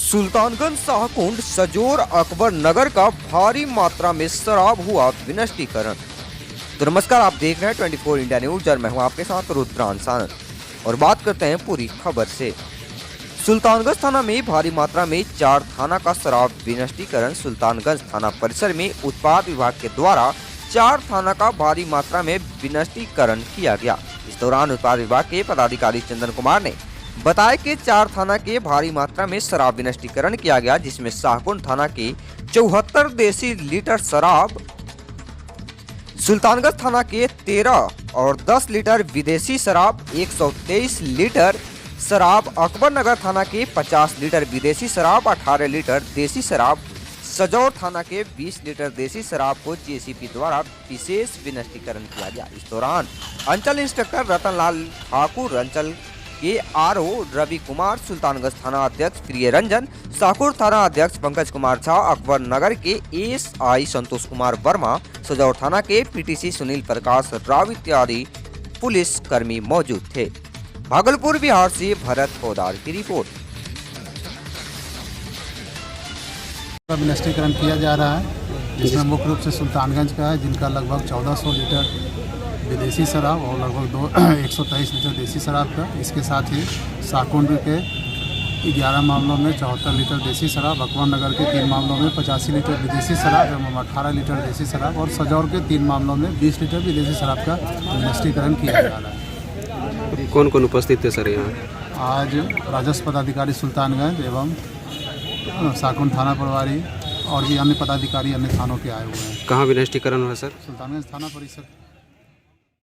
सुल्तानगंज, शाहकुंड, सजोर, अकबर नगर का भारी मात्रा में शराब हुआ विनष्टीकरण। तो नमस्कार, आप देख रहे हैं 24 इंडिया न्यूज और मैं हूं आपके साथ रुद्रांश आनंद। और बात करते हैं पूरी खबर से। सुल्तानगंज थाना में भारी मात्रा में 4 थाना का शराब विनष्टीकरण। सुल्तानगंज थाना परिसर में उत्पाद विभाग के द्वारा 4 थाना का भारी मात्रा में विनष्टीकरण किया गया। इस दौरान उत्पाद विभाग के पदाधिकारी चंदन कुमार ने बताया कि 4 थाना के भारी मात्रा में शराब विनष्टीकरण किया गया, जिसमें शाहकुंड थाना के 74 देसी लीटर शराब, सुल्तानगंज थाना के 13 और 10 लीटर विदेशी शराब, 123 लीटर शराब, अकबर नगर थाना के 50 लीटर विदेशी शराब, 18 लीटर देसी शराब, सजौर थाना के 20 लीटर देसी शराब को जेसीपी द्वारा विशेष विनष्टीकरण किया गया। इस दौरान अंचल इंस्पेक्टर रतनलाल ठाकुर, अंचल के आरओ रवि कुमार, सुल्तानगंज थाना अध्यक्ष प्रिय रंजन, शाहकुंड थाना अध्यक्ष पंकज कुमार झा, अकबर नगर के एएसआई संतोष कुमार वर्मा, सजौर थाना के पीटीसी सुनील प्रकाश राव इत्यादि पुलिस कर्मी मौजूद थे। भागलपुर बिहार से भरत पोदार की रिपोर्ट। विनष्टीकरण किया जा रहा है, जिसमें मुख्य रूप से सुल्तानगंज का है, जिनका लगभग 1400 लीटर विदेशी शराब और लगभग 123 लीटर देसी शराब का। इसके साथ ही शाहकुंड के 11 मामलों में 74 लीटर देसी शराब, अकबर नगर के 3 मामलों में 85 लीटर विदेशी शराब एवं 18 लीटर देसी शराब और सजौर के 3 मामलों में 20 लीटर विदेशी शराब का विनष्टीकरण किया जा रहा है। कौन कौन उपस्थित थे सर यहाँ? आज राजस्व पदाधिकारी सुल्तानगंज एवं शाहकुंड थाना प्रभारी और भी अन्य पदाधिकारी अन्य थानों के आए हुए हैं। कहाँ विनष्टीकरण हुआ सर? सुल्तानगंज थाना परिसर।